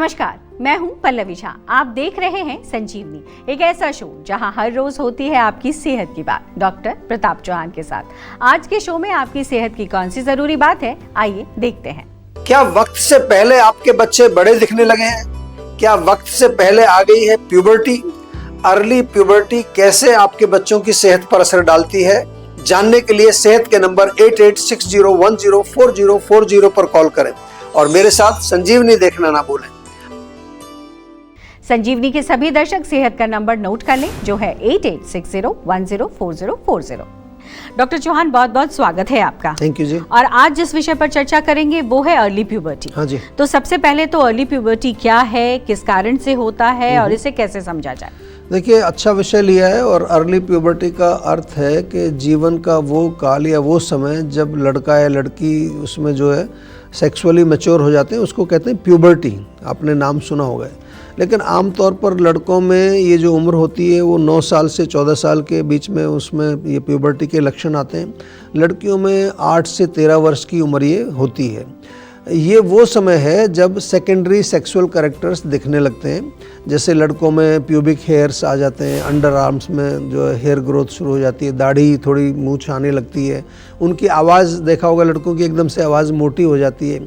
नमस्कार, मैं हूं पल्लवी झा। आप देख रहे हैं संजीवनी, एक ऐसा शो जहां हर रोज होती है आपकी सेहत की बात डॉक्टर प्रताप चौहान के साथ। आज के शो में आपकी सेहत की कौन सी जरूरी बात है, आइए देखते हैं। क्या वक्त से पहले आपके बच्चे बड़े दिखने लगे हैं? क्या वक्त से पहले आ गई है प्यूबर्टी? अर्ली प्यूबर्टी कैसे आपके बच्चों की सेहत पर असर डालती है, जानने के लिए सेहत के नंबर 8860104040 पर कॉल करें और मेरे साथ संजीवनी देखना ना भूलें। संजीवनी के सभी दर्शक सेहत का नंबर नोट कर लें, जो है 8860104040। डॉक्टर चौहान, बहुत बहुत स्वागत है आपका। थैंक यू जी। और आज जिस विषय पर चर्चा करेंगे वो है अर्ली प्यूबर्टी। हाँ जी। तो सबसे पहले तो अर्ली प्यूबर्टी क्या है, किस कारण से होता है और इसे कैसे समझा जाए? देखिए, अच्छा विषय लिया है। और अर्ली प्यूबर्टी का अर्थ है कि जीवन का वो काल या वो समय जब लड़का या लड़की उसमें जो है सेक्सुअली मैच्योर हो जाते हैं, उसको कहते हैं प्यूबर्टी। आपने नाम सुना होगा। लेकिन आमतौर पर लड़कों में ये जो उम्र होती है वो 9 साल से 14 साल के बीच में उसमें ये प्यूबर्टी के लक्षण आते हैं। लड़कियों में 8 से 13 वर्ष की उम्र ये होती है। ये वो समय है जब सेकेंडरी सेक्सुअल कैरेक्टर्स दिखने लगते हैं। जैसे लड़कों में प्यूबिक हेयर्स आ जाते हैं, अंडर आर्म्स में जो है हेयर ग्रोथ शुरू हो जाती है, दाढ़ी थोड़ी मूंछ आने लगती है। उनकी आवाज़ देखा होगा, लड़कों की एकदम से आवाज़ मोटी हो जाती है।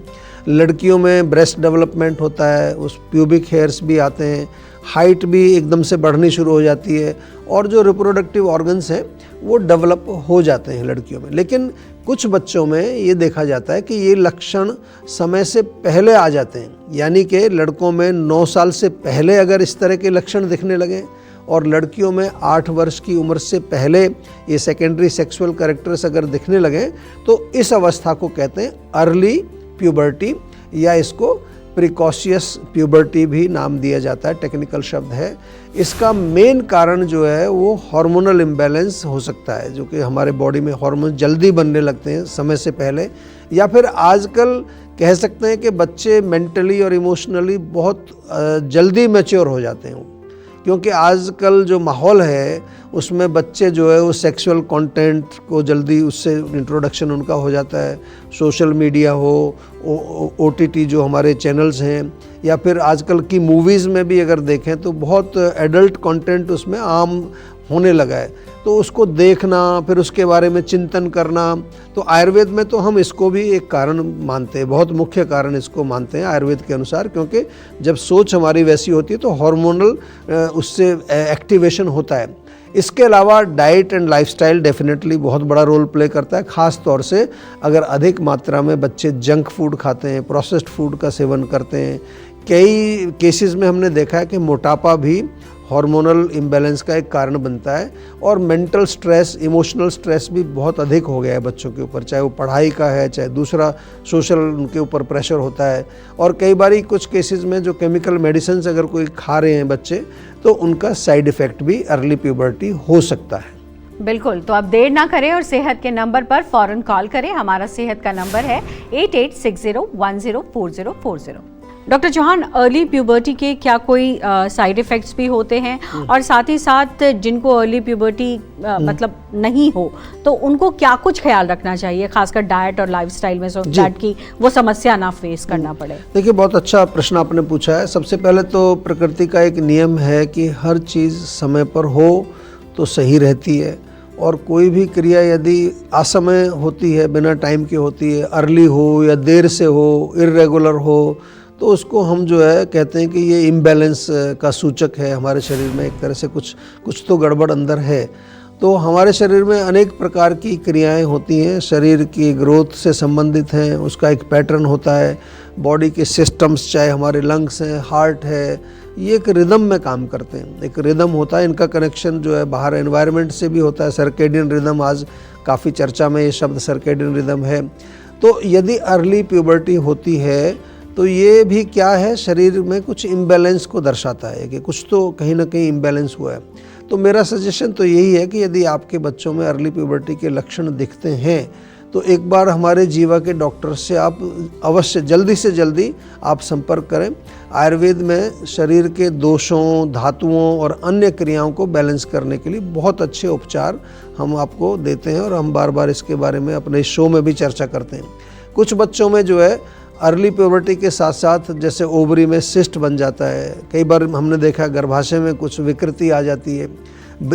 लड़कियों में ब्रेस्ट डेवलपमेंट होता है, उस प्यूबिक हेयर्स भी आते हैं, हाइट भी एकदम से बढ़नी शुरू हो जाती है और जो रिप्रोडक्टिव ऑर्गन्स हैं वो डेवलप हो जाते हैं लड़कियों में। लेकिन कुछ बच्चों में ये देखा जाता है कि ये लक्षण समय से पहले आ जाते हैं, यानी कि लड़कों में 9 साल से पहले अगर इस तरह के लक्षण दिखने लगे और लड़कियों में 8 वर्ष की उम्र से पहले ये सेकेंडरी सेक्सुअल कैरेक्टर्स अगर दिखने लगे, तो इस अवस्था को कहते हैं अर्ली प्यूबर्टी, या इसको प्रिकॉशियस प्यूबर्टी भी नाम दिया जाता है, टेक्निकल शब्द है। इसका मेन कारण जो है वो हार्मोनल इम्बैलेंस हो सकता है, जो कि हमारे बॉडी में हार्मोन जल्दी बनने लगते हैं समय से पहले, या फिर आजकल कह सकते हैं कि बच्चे मेंटली और इमोशनली बहुत जल्दी मैच्योर हो जाते हैं, क्योंकि आजकल जो माहौल है उसमें बच्चे जो है वो सेक्सुअल कंटेंट को जल्दी उससे इंट्रोडक्शन उनका हो जाता है। सोशल मीडिया हो, OTT जो हमारे चैनल्स हैं, या फिर आजकल की मूवीज़ में भी अगर देखें तो बहुत एडल्ट कंटेंट उसमें आम होने लगा है। तो उसको देखना, फिर उसके बारे में चिंतन करना, तो आयुर्वेद में तो हम इसको भी एक कारण मानते हैं, बहुत मुख्य कारण इसको मानते हैं आयुर्वेद के अनुसार, क्योंकि जब सोच हमारी वैसी होती है तो हार्मोनल उससे एक्टिवेशन होता है। इसके अलावा डाइट एंड लाइफस्टाइल डेफिनेटली बहुत बड़ा रोल प्ले करता है, ख़ास तौर से अगर अधिक मात्रा में बच्चे जंक फूड खाते हैं, प्रोसेस्ड फूड का सेवन करते हैं। कई केसेस में हमने देखा है कि मोटापा भी हार्मोनल इम्बैलेंस का एक कारण बनता है, और मेंटल स्ट्रेस, इमोशनल स्ट्रेस भी बहुत अधिक हो गया है बच्चों के ऊपर, चाहे वो पढ़ाई का है, चाहे दूसरा सोशल उनके ऊपर प्रेशर होता है। और कई बार कुछ केसेस में जो केमिकल मेडिसिन अगर कोई खा रहे हैं बच्चे, तो उनका साइड इफ़ेक्ट भी अर्ली प्यूबर्टी हो सकता है। बिल्कुल, तो अब देर ना करें और सेहत के नंबर पर फौरन कॉल करें। हमारा सेहत का नंबर है 8860104040। डॉक्टर चौहान, अर्ली प्यूबर्टी के क्या कोई साइड इफ़ेक्ट्स भी होते हैं? और साथ ही साथ जिनको अर्ली प्यूबर्टी मतलब नहीं हो, तो उनको क्या कुछ ख्याल रखना चाहिए, खासकर डाइट और लाइफस्टाइल में, सो दैट कि वो समस्या ना फेस करना पड़े? देखिए, बहुत अच्छा प्रश्न आपने पूछा है। सबसे पहले तो प्रकृति का एक नियम है कि हर चीज़ समय पर हो तो सही रहती है, और कोई भी क्रिया यदि असमय होती है, बिना टाइम की होती है, अर्ली हो या देर से हो, इर्रेगुलर हो, तो उसको हम जो है कहते हैं कि ये इम्बैलेंस का सूचक है। हमारे शरीर में एक तरह से कुछ तो गड़बड़ अंदर है। तो हमारे शरीर में अनेक प्रकार की क्रियाएं होती हैं, शरीर की ग्रोथ से संबंधित हैं, उसका एक पैटर्न होता है। बॉडी के सिस्टम्स, चाहे हमारे लंग्स हैं, हार्ट है, ये एक रिदम में काम करते हैं, एक रिदम होता है। इनका कनेक्शन जो है बाहर एनवायरनमेंट से भी होता है। सर्केडियन रिदम, आज काफ़ी चर्चा में ये शब्द सर्केडियन रिदम है। तो यदि अर्ली प्यूबर्टी होती है तो ये भी क्या है, शरीर में कुछ इम्बैलेंस को दर्शाता है कि कुछ तो कहीं ना कहीं इम्बैलेंस हुआ है। तो मेरा सजेशन तो यही है कि यदि आपके बच्चों में अर्ली प्यूबर्टी के लक्षण दिखते हैं तो एक बार हमारे जीवा के डॉक्टर से आप अवश्य जल्दी से जल्दी आप संपर्क करें। आयुर्वेद में शरीर के दोषों, धातुओं और अन्य क्रियाओं को बैलेंस करने के लिए बहुत अच्छे उपचार हम आपको देते हैं, और हम बार बार इसके बारे में अपने शो में भी चर्चा करते हैं। कुछ बच्चों में जो है अर्ली प्यूबर्टी के साथ साथ जैसे ओवरी में सिस्ट बन जाता है, कई बार हमने देखा गर्भाशय में कुछ विकृति आ जाती है,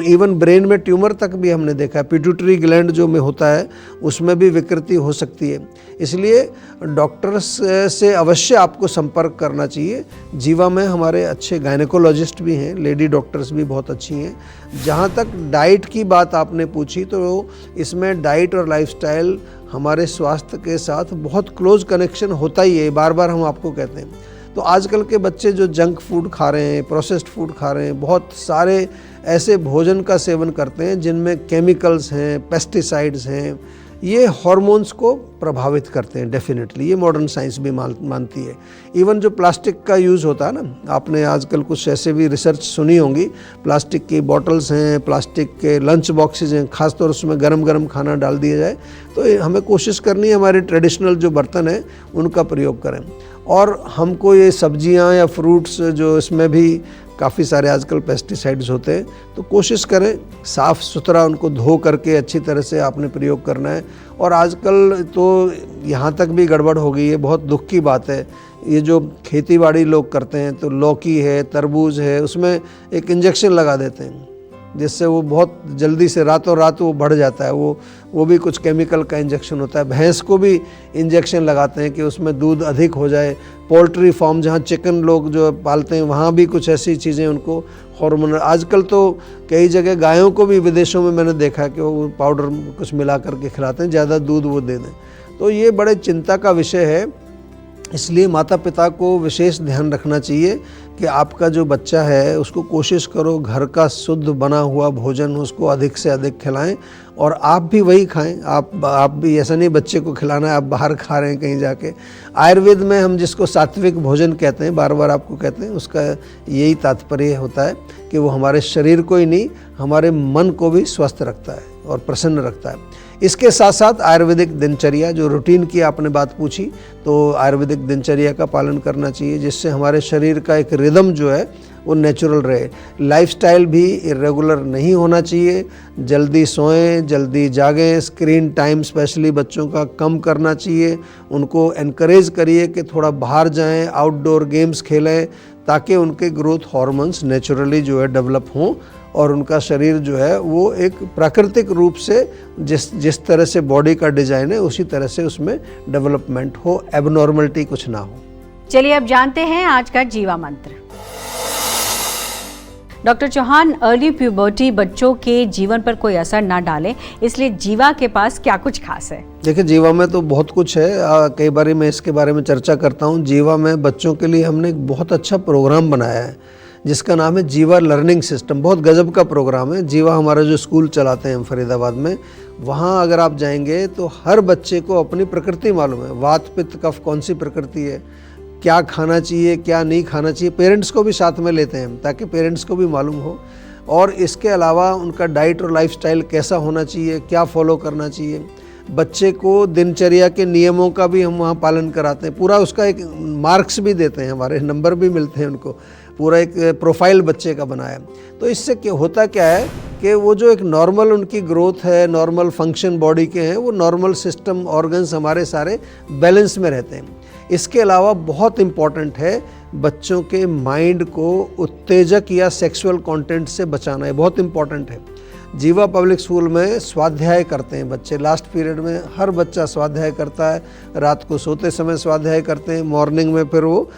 इवन ब्रेन में ट्यूमर तक भी हमने देखा है, पिट्यूटरी ग्लैंड जो में होता है उसमें भी विकृति हो सकती है। इसलिए डॉक्टर्स से अवश्य आपको संपर्क करना चाहिए। जीवा में हमारे अच्छे गायनेकोलॉजिस्ट भी हैं, लेडी डॉक्टर्स भी बहुत अच्छी हैं। जहाँ तक डाइट की बात आपने पूछी तो इसमें डाइट और लाइफस्टाइल हमारे स्वास्थ्य के साथ बहुत क्लोज कनेक्शन होता ही है, बार बार हम आपको कहते हैं। तो आजकल के बच्चे जो जंक फूड खा रहे हैं, प्रोसेस्ड फूड खा रहे हैं, बहुत सारे ऐसे भोजन का सेवन करते हैं जिनमें केमिकल्स हैं, पेस्टिसाइड्स हैं, ये हार्मोन्स को प्रभावित करते हैं डेफिनेटली, ये मॉडर्न साइंस भी मानती है। इवन जो प्लास्टिक का यूज़ होता है ना, आपने आजकल कुछ ऐसे भी रिसर्च सुनी होंगी, प्लास्टिक की बॉटल्स हैं, प्लास्टिक के लंच बॉक्सेज हैं, खासतौर उसमें गरम गरम खाना डाल दिया जाए, तो हमें कोशिश करनी है हमारे ट्रेडिशनल जो बर्तन हैं उनका प्रयोग करें। और हमको ये सब्जियां या फ्रूट्स जो इसमें भी काफ़ी सारे आजकल पेस्टिसाइड्स होते हैं, तो कोशिश करें साफ़ सुथरा उनको धो करके अच्छी तरह से आपने प्रयोग करना है। और आजकल तो यहाँ तक भी गड़बड़ हो गई है, बहुत दुख की बात है। ये जो खेती बाड़ी लोग करते हैं तो लौकी है, तरबूज है, उसमें एक इंजेक्शन लगा देते हैं जिससे वो बहुत जल्दी से रातों रात वो बढ़ जाता है। वो भी कुछ केमिकल का इंजेक्शन होता है। भैंस को भी इंजेक्शन लगाते हैं कि उसमें दूध अधिक हो जाए। पोल्ट्री फार्म जहाँ चिकन लोग जो पालते हैं वहाँ भी कुछ ऐसी चीज़ें उनको हार्मोन। आजकल तो कई जगह गायों को भी विदेशों में मैंने देखा कि वो पाउडर कुछ मिला करके खिलाते हैं, ज़्यादा दूध वो दे दें। तो ये बड़े चिंता का विषय है। इसलिए माता पिता को विशेष ध्यान रखना चाहिए कि आपका जो बच्चा है उसको कोशिश करो घर का शुद्ध बना हुआ भोजन उसको अधिक से अधिक खिलाएं, और आप भी वही खाएं। आप भी ऐसा नहीं बच्चे को खिलाना है आप बाहर खा रहे हैं कहीं जाके। आयुर्वेद में हम जिसको सात्विक भोजन कहते हैं, बार बार आपको कहते हैं, उसका यही तात्पर्य होता है कि वो हमारे शरीर को ही नहीं हमारे मन को भी स्वस्थ रखता है और प्रसन्न रखता है। इसके साथ साथ आयुर्वेदिक दिनचर्या, जो रूटीन की आपने बात पूछी, तो आयुर्वेदिक दिनचर्या का पालन करना चाहिए जिससे हमारे शरीर का एक रिदम जो है वो नेचुरल रहे। लाइफस्टाइल भी इरेगुलर नहीं होना चाहिए। जल्दी सोएं, जल्दी जागें। स्क्रीन टाइम स्पेशली बच्चों का कम करना चाहिए। उनको एनकरेज करिए कि थोड़ा बाहर जाएं, आउटडोर गेम्स खेलें, ताकि उनके ग्रोथ हार्मोन्स नेचुरली जो है डेवलप हों और उनका शरीर जो है वो एक प्राकृतिक रूप से जिस तरह से बॉडी का डिज़ाइन है उसी तरह से उसमें डेवलपमेंट हो, एबनॉर्मलिटी कुछ ना हो। चलिए अब जानते हैं आज का जीवा मंत्र। डॉक्टर चौहान, अर्ली प्यूबर्टी बच्चों के जीवन पर कोई असर ना डाले, इसलिए जीवा के पास क्या कुछ खास है? देखिए, जीवा में तो बहुत कुछ है। कई बार मैं इसके बारे में चर्चा करता हूँ। जीवा में बच्चों के लिए हमने एक बहुत अच्छा प्रोग्राम बनाया है जिसका नाम है जीवा लर्निंग सिस्टम। बहुत गजब का प्रोग्राम है। जीवा हमारा जो स्कूल चलाते हैं हम फरीदाबाद में, वहाँ अगर आप जाएंगे तो हर बच्चे को अपनी प्रकृति मालूम है। वात पित्त कफ कौन सी प्रकृति है, क्या खाना चाहिए क्या नहीं खाना चाहिए। पेरेंट्स को भी साथ में लेते हैं ताकि पेरेंट्स को भी मालूम हो। और इसके अलावा उनका डाइट और लाइफस्टाइल कैसा होना चाहिए, क्या फॉलो करना चाहिए। बच्चे को दिनचर्या के नियमों का भी हम वहाँ पालन कराते हैं। पूरा उसका एक मार्क्स भी देते हैं, हमारे नंबर भी मिलते हैं उनको। पूरा एक प्रोफाइल बच्चे का बनाया। तो इससे क्या होता क्या है कि वो जो एक नॉर्मल उनकी ग्रोथ है, नॉर्मल फंक्शन बॉडी के हैं, वो नॉर्मल सिस्टम ऑर्गन्स हमारे सारे बैलेंस में रहते हैं। इसके अलावा बहुत इम्पॉर्टेंट है बच्चों के माइंड को उत्तेजक या सेक्सुअल कंटेंट से बचाना है, बहुत इम्पॉर्टेंट है। जीवा पब्लिक स्कूल में स्वाध्याय करते हैं बच्चे। लास्ट पीरियड में हर बच्चा स्वाध्याय करता है। रात को सोते समय स्वाध्याय करते हैं, मॉर्निंग में फिर वो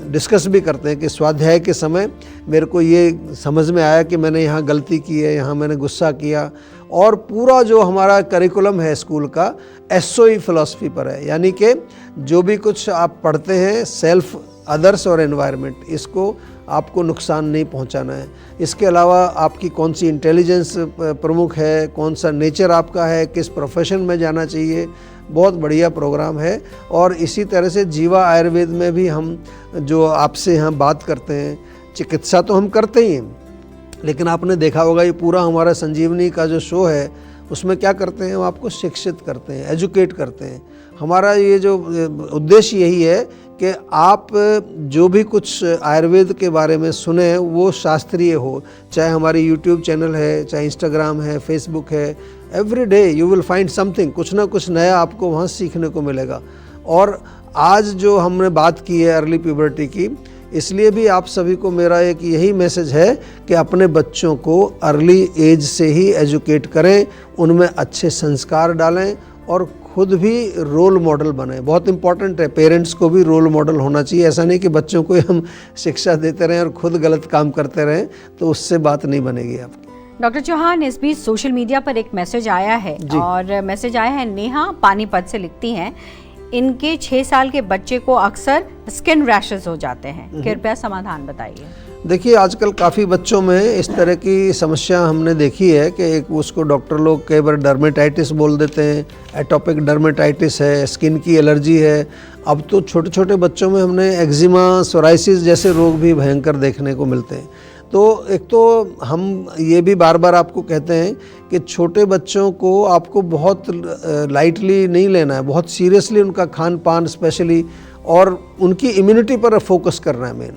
डिस्कस भी करते हैं कि स्वाध्याय के समय मेरे को ये समझ में आया कि मैंने यहाँ गलती की है, यहाँ मैंने गुस्सा किया। और पूरा जो हमारा करिकुलम है स्कूल का एसओई फिलॉसफी पर है, यानी कि जो भी कुछ आप पढ़ते हैं सेल्फ, अदर्स और एनवायरनमेंट, इसको आपको नुकसान नहीं पहुंचाना है। इसके अलावा आपकी कौन सी इंटेलिजेंस प्रमुख है, कौन सा नेचर आपका है, किस प्रोफेशन में जाना चाहिए। बहुत बढ़िया प्रोग्राम है। और इसी तरह से जीवा आयुर्वेद में भी हम जो आपसे यहाँ बात करते हैं, चिकित्सा तो हम करते ही हैं, लेकिन आपने देखा होगा ये पूरा हमारा संजीवनी का जो शो है उसमें क्या करते हैं, हम आपको शिक्षित करते हैं, एजुकेट करते हैं। हमारा ये जो उद्देश्य यही है कि आप जो भी कुछ आयुर्वेद के बारे में सुने वो शास्त्रीय हो। चाहे हमारी यूट्यूब चैनल है, चाहे इंस्टाग्राम है, फेसबुक है, every day you will find something, कुछ ना कुछ नया आपको वहाँ सीखने को मिलेगा। और आज जो हमने बात की है अर्ली प्यूबर्टी की, इसलिए भी आप सभी को मेरा एक यही मैसेज है कि अपने बच्चों को अर्ली एज से ही एजुकेट करें, उनमें अच्छे संस्कार डालें और खुद भी रोल मॉडल बने। बहुत इंपॉर्टेंट है, पेरेंट्स को भी रोल मॉडल होना चाहिए। ऐसा नहीं कि बच्चों को हम शिक्षा देते रहें और खुद गलत काम करते रहें, तो उससे बात नहीं बनेगी आपकी। डॉक्टर चौहान, इस बीच सोशल मीडिया पर एक मैसेज आया है, और मैसेज आया है, नेहा पानीपत से लिखती हैं, इनके 6 साल के बच्चे को अक्सर स्किन रैशेस हो जाते हैं, कृपया समाधान बताइए। देखिए, आजकल काफ़ी बच्चों में इस तरह की समस्या हमने देखी है कि एक उसको डॉक्टर लोग कई बार डर्मेटाइटिस बोल देते हैं, एटोपिक डर्मेटाइटिस है, स्किन की एलर्जी है। अब तो छोटे छोटे बच्चों में हमने एक्जिमा, सोराइसिस जैसे रोग भी भयंकर देखने को मिलते हैं। तो एक तो हम ये भी बार बार आपको कहते हैं कि छोटे बच्चों को आपको बहुत लाइटली नहीं लेना है, बहुत सीरियसली उनका खान पान स्पेशली, और उनकी इम्यूनिटी पर फोकस करना है मेन।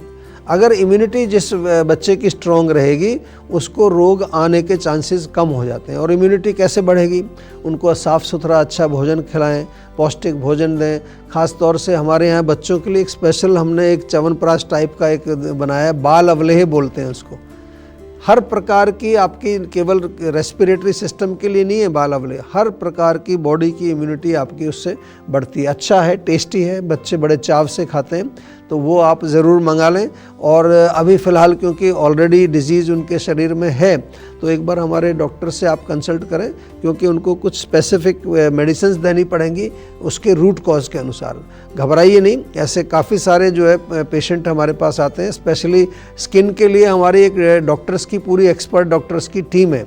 अगर इम्यूनिटी जिस बच्चे की स्ट्रॉन्ग रहेगी, उसको रोग आने के चांसेस कम हो जाते हैं। और इम्यूनिटी कैसे बढ़ेगी? उनको साफ़ सुथरा अच्छा भोजन खिलाएं, पौष्टिक भोजन दें। ख़ास तौर से हमारे यहाँ बच्चों के लिए एक स्पेशल हमने एक च्यवनप्राश टाइप का एक बनाया है, बाल अवलेह बोलते हैं उसको। हर प्रकार की आपकी, केवल रेस्पिरेटरी सिस्टम के लिए नहीं है बाल अवलेह, हर प्रकार की बॉडी की इम्यूनिटी आपकी उससे बढ़ती है। अच्छा है, टेस्टी है, बच्चे बड़े चाव से खाते हैं, तो वो आप ज़रूर मंगा लें। और अभी फ़िलहाल क्योंकि ऑलरेडी डिजीज़ उनके शरीर में है, तो एक बार हमारे डॉक्टर से आप कंसल्ट करें, क्योंकि उनको कुछ स्पेसिफिक मेडिसिन्स देनी पड़ेंगी उसके रूट कॉज के अनुसार। घबराइए नहीं, ऐसे काफ़ी सारे जो है पेशेंट हमारे पास आते हैं। स्पेशली स्किन के लिए हमारी एक डॉक्टर्स की पूरी एक्सपर्ट डॉक्टर्स की टीम है,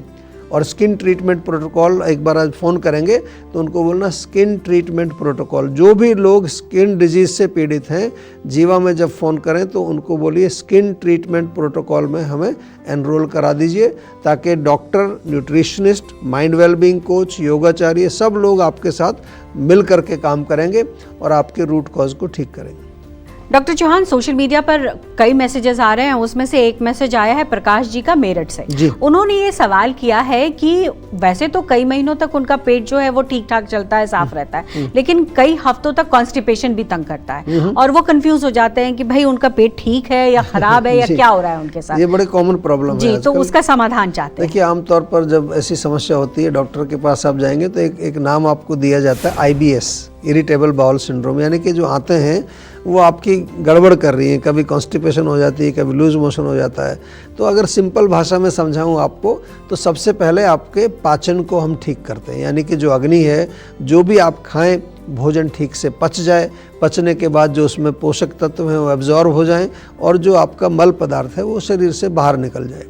और स्किन ट्रीटमेंट प्रोटोकॉल एक बार आज फ़ोन करेंगे तो उनको बोलना स्किन ट्रीटमेंट प्रोटोकॉल। जो भी लोग स्किन डिजीज़ से पीड़ित हैं, जीवा में जब फ़ोन करें तो उनको बोलिए स्किन ट्रीटमेंट प्रोटोकॉल में हमें एनरोल करा दीजिए, ताकि doctor, nutritionist, mind wellbeing coach, योगाचार्य सब लोग आपके साथ मिल करके काम करेंगे और आपके रूट कॉज को ठीक करेंगे। डॉक्टर चौहान, सोशल मीडिया पर कई मैसेजेस आ रहे हैं, उसमें से एक मैसेज आया है प्रकाश जी का मेरठ से। उन्होंने ये सवाल किया है कि वैसे तो कई महीनों तक उनका पेट जो है वो ठीक ठाक चलता है, साफ रहता है, लेकिन कई हफ्तों तक कॉन्स्टिपेशन भी तंग करता है, और वो कंफ्यूज हो जाते हैं कि भाई उनका पेट ठीक है या खराब है या क्या हो रहा है उनके साथ। ये बड़े कॉमन प्रॉब्लम है जी, तो उसका समाधान चाहते हैं। देखिए, आमतौर पर जब ऐसी समस्या होती है, डॉक्टर के पास आप जाएंगे तो एक नाम आपको दिया जाता है IBS, इरिटेबल बाउल सिंड्रोम, यानी कि जो आते हैं वो आपकी गड़बड़ कर रही है, कभी कॉन्स्टिपेशन हो जाती है, कभी लूज मोशन हो जाता है। तो अगर सिंपल भाषा में समझाऊं आपको, तो सबसे पहले आपके पाचन को हम ठीक करते हैं, यानी कि जो अग्नि है, जो भी आप खाएं भोजन ठीक से पच जाए, पचने के बाद जो उसमें पोषक तत्व हैं वो एब्जॉर्ब हो जाएं, और जो आपका मल पदार्थ है वो शरीर से बाहर निकल जाए।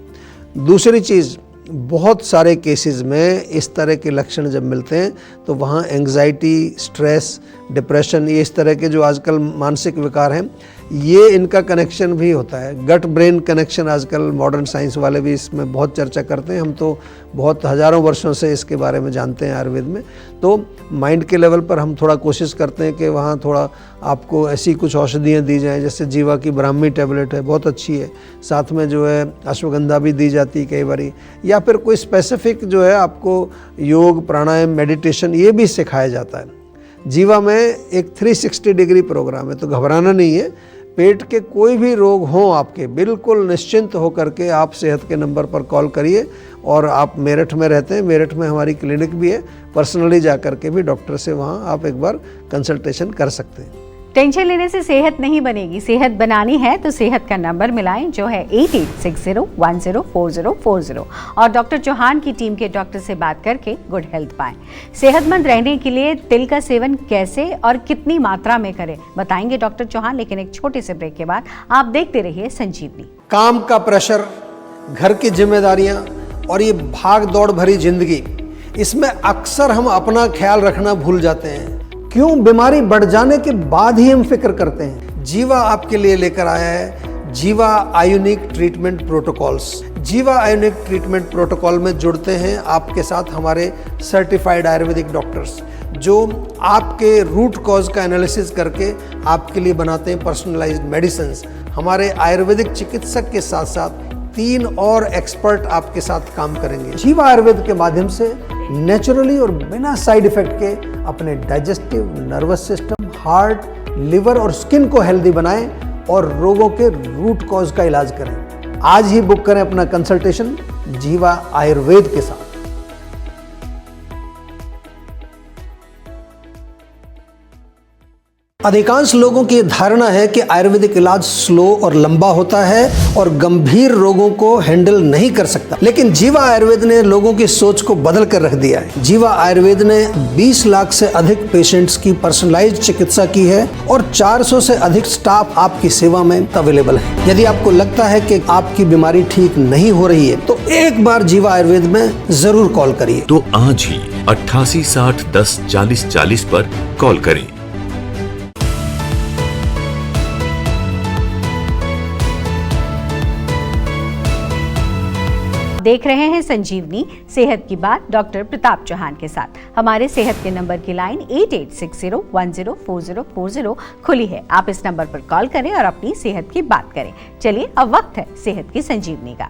दूसरी चीज़, बहुत सारे केसेस में इस तरह के लक्षण जब मिलते हैं तो वहाँ एंग्जाइटी, स्ट्रेस, डिप्रेशन, ये इस तरह के जो आजकल मानसिक विकार हैं, ये इनका कनेक्शन भी होता है। गट ब्रेन कनेक्शन आजकल मॉडर्न साइंस वाले भी इसमें बहुत चर्चा करते हैं, हम तो बहुत हज़ारों वर्षों से इसके बारे में जानते हैं आयुर्वेद में। तो माइंड के लेवल पर हम थोड़ा कोशिश करते हैं कि वहाँ थोड़ा आपको ऐसी कुछ औषधियाँ दी जाएँ, जैसे जीवा की ब्राह्मी टैबलेट है, बहुत अच्छी है, साथ में जो है अश्वगंधा भी दी जाती है कई बारी, या फिर कोई स्पेसिफिक जो है आपको योग, प्राणायाम, मेडिटेशन ये भी सिखाया जाता है। जीवा में एक 360 डिग्री प्रोग्राम है, तो घबराना नहीं है। पेट के कोई भी रोग हों आपके, बिल्कुल निश्चिंत होकर के आप सेहत के नंबर पर कॉल करिए। और आप मेरठ में रहते हैं, मेरठ में हमारी क्लिनिक भी है, पर्सनली जा कर के भी डॉक्टर से वहाँ आप एक बार कंसल्टेशन कर सकते हैं। टेंशन लेने से सेहत नहीं बनेगी, सेहत बनानी है तो सेहत का नंबर मिलाएं, जो है 8860104040, और डॉक्टर चौहान की टीम के डॉक्टर से बात करके गुड हेल्थ पाएं। सेहतमंद रहने के लिए तिल का सेवन कैसे और कितनी मात्रा में करें, बताएंगे डॉक्टर चौहान, लेकिन एक छोटे से ब्रेक के बाद। आप देखते रहिए संजीवनी। काम का प्रेशर, घर की जिम्मेदारियां और ये भाग दौड़ भरी जिंदगी, इसमें अक्सर हम अपना ख्याल रखना भूल जाते हैं। क्यों? बीमारी बढ़ जाने के बाद ही हम फिक्र करते हैं। जीवा आपके लिए लेकर आया है जीवा आयोनिक ट्रीटमेंट प्रोटोकॉल्स। जीवा आयोनिक ट्रीटमेंट प्रोटोकॉल में जुड़ते हैं आपके साथ हमारे सर्टिफाइड आयुर्वेदिक डॉक्टर्स, जो आपके रूट कॉज का एनालिसिस करके आपके लिए बनाते हैं पर्सनलाइज्ड मेडिसिन। हमारे आयुर्वेदिक चिकित्सक के साथ साथ 3 और एक्सपर्ट आपके साथ काम करेंगे। जीवा आयुर्वेद के माध्यम से नेचुरली और बिना साइड इफेक्ट के अपने digestive, nervous system, heart, liver और स्किन को हेल्दी बनाएं और रोगों के रूट कॉज का इलाज करें। आज ही बुक करें अपना कंसल्टेशन जीवा आयुर्वेद के साथ। अधिकांश लोगों की धारणा है कि आयुर्वेदिक इलाज स्लो और लंबा होता है और गंभीर रोगों को हैंडल नहीं कर सकता, लेकिन जीवा आयुर्वेद ने लोगों की सोच को बदल कर रख दिया है। जीवा आयुर्वेद ने 20 लाख से अधिक पेशेंट्स की पर्सनलाइज्ड चिकित्सा की है और 400 से अधिक स्टाफ आपकी सेवा में अवेलेबल है। यदि आपको लगता है कि आपकी बीमारी ठीक नहीं हो रही है तो एक बार जीवा आयुर्वेद में जरूर कॉल करिए। तो आज ही 88 60 10 40 40 पर कॉल करें। देख रहे हैं संजीवनी सेहत की बात डॉक्टर प्रताप चौहान के साथ। हमारे सेहत के नंबर की लाइन 8860104040 खुली है। आप इस नंबर पर कॉल करें और अपनी सेहत की बात करें। चलिए अब वक्त है सेहत की संजीवनी का।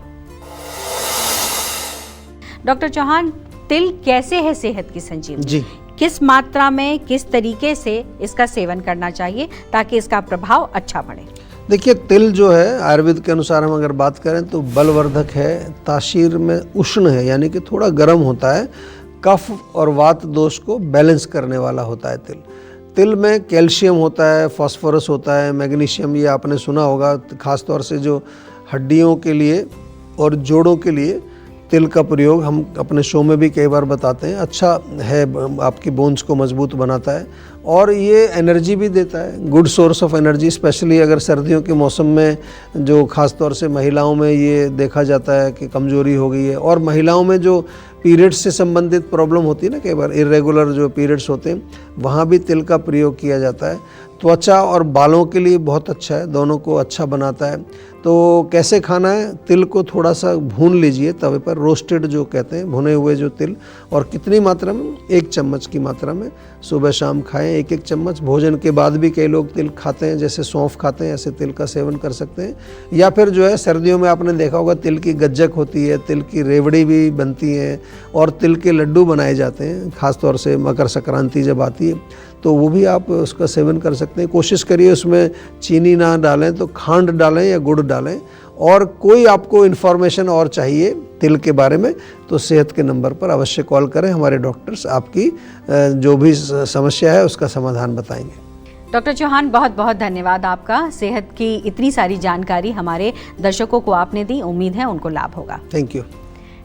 डॉक्टर चौहान, तिल कैसे है सेहत की संजीवनी जी, किस मात्रा में, किस तरीके से इसका सेवन करना चाहिए ताकि इसका प्रभाव अच्छा बढ़े? देखिए, तिल जो है आयुर्वेद के अनुसार हम अगर बात करें तो बलवर्धक है, तासीर में उष्ण है यानी कि थोड़ा गर्म होता है, कफ और वात दोष को बैलेंस करने वाला होता है तिल। तिल में कैल्शियम होता है, फास्फोरस होता है, मैग्नीशियम, ये आपने सुना होगा। खास तौर से जो हड्डियों के लिए और जोड़ों के लिए तिल का प्रयोग हम अपने शो में भी कई बार बताते हैं। अच्छा है, आपकी बोन्स को मजबूत बनाता है और ये एनर्जी भी देता है, good source of energy. Specially अगर सर्दियों के मौसम में जो ख़ास तौर से महिलाओं में ये देखा जाता है कि कमज़ोरी हो गई है, और महिलाओं में जो पीरियड्स से संबंधित प्रॉब्लम होती है ना, कई बार इरेगुलर जो पीरियड्स होते हैं, वहाँ भी तिल का प्रयोग किया जाता है। त्वचा और बालों के लिए बहुत अच्छा है, दोनों को अच्छा बनाता है। तो कैसे खाना है? तिल को थोड़ा सा भून लीजिए तवे पर, रोस्टेड जो कहते हैं, भुने हुए जो तिल, और कितनी मात्रा में? 1 चम्मच की मात्रा में सुबह शाम खाएं, 1-1 चम्मच। भोजन के बाद भी कई लोग तिल खाते हैं, जैसे सौंफ खाते हैं, ऐसे तिल का सेवन कर सकते हैं। या फिर जो है सर्दियों में आपने देखा होगा तिल की गज्जक होती है, तिल की रेवड़ी भी बनती है और तिल के लड्डू बनाए जाते हैं, खासतौर से मकर संक्रांति जब आती है तो वो भी आप उसका सेवन कर सकते हैं। कोशिश करिए उसमें चीनी ना डालें, तो खांड डालें या गुड़ डालें। और कोई आपको इन्फॉर्मेशन और चाहिए तिल के बारे में तो सेहत के नंबर पर अवश्य कॉल करें, हमारे डॉक्टर्स आपकी जो भी समस्या है उसका समाधान बताएंगे। डॉक्टर चौहान, बहुत बहुत धन्यवाद आपका। सेहत की इतनी सारी जानकारी हमारे दर्शकों को आपने दी, उम्मीद है उनको लाभ होगा। Thank you.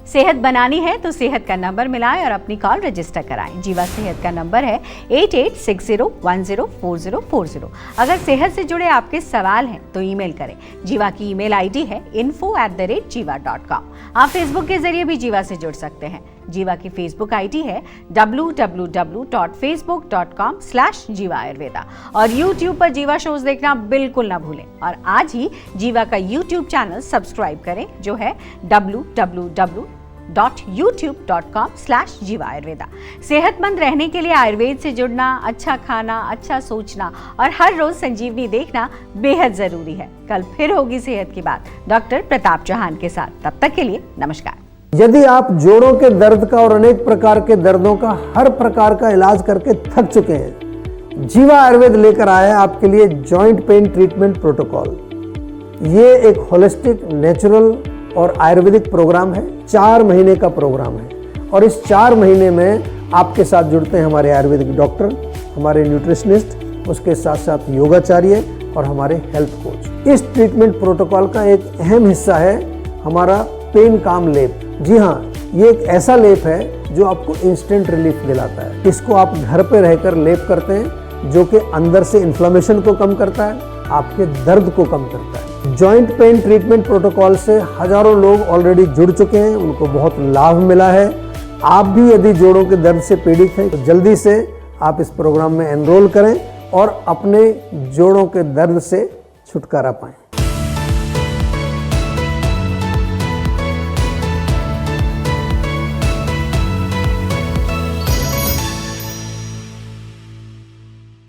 सेहत बनानी है तो सेहत का नंबर मिलाएं और अपनी कॉल रजिस्टर कराएं। जीवा सेहत का नंबर है 8860104040। अगर सेहत से जुड़े आपके सवाल हैं तो ईमेल करें। जीवा की ईमेल आईडी है info@jiva.com। आप फेसबुक के जरिए भी जीवा से जुड़ सकते हैं। जीवा की फेसबुक आईडी है www.facebook.com/जीवा आयुर्वेदा। और यूट्यूब पर जीवा शोज देखना बिल्कुल ना भूलें। और आज ही जीवा का यूट्यूब चैनल सब्सक्राइब करें, जो है www.youtube.com/जीवा आयुर्वेदा। सेहतमंद रहने के लिए आयुर्वेद से जुड़ना, अच्छा खाना, अच्छा सोचना और हर रोज संजीवनी देखना बेहद जरूरी है। कल फिर होगी सेहत की बात डॉक्टर प्रताप चौहान के साथ। तब तक के लिए नमस्कार। यदि आप जोड़ों के दर्द का और अनेक प्रकार के दर्दों का हर प्रकार का इलाज करके थक चुके हैं, जीवा आयुर्वेद लेकर आया है आपके लिए जॉइंट पेन ट्रीटमेंट प्रोटोकॉल। ये एक होलिस्टिक, नेचुरल और आयुर्वेदिक प्रोग्राम है। 4 महीने का प्रोग्राम है और इस 4 महीने में आपके साथ जुड़ते हैं हमारे आयुर्वेदिक डॉक्टर, हमारे न्यूट्रिशनिस्ट, उसके साथ साथ योगाचार्य और हमारे हेल्थ कोच। इस ट्रीटमेंट प्रोटोकॉल का एक अहम हिस्सा है हमारा पेन काम लेप। जी हाँ, ये एक ऐसा लेप है जो आपको इंस्टेंट रिलीफ दिलाता है। इसको आप घर पे रहकर लेप करते हैं, जो कि अंदर से इन्फ्लेमेशन को कम करता है, आपके दर्द को कम करता है। जॉइंट पेन ट्रीटमेंट प्रोटोकॉल से हजारों लोग ऑलरेडी जुड़ चुके हैं, उनको बहुत लाभ मिला है। आप भी यदि जोड़ों के दर्द से पीड़ित हैं तो जल्दी से आप इस प्रोग्राम में एनरोल करें और अपने जोड़ों के दर्द से छुटकारा पाएं।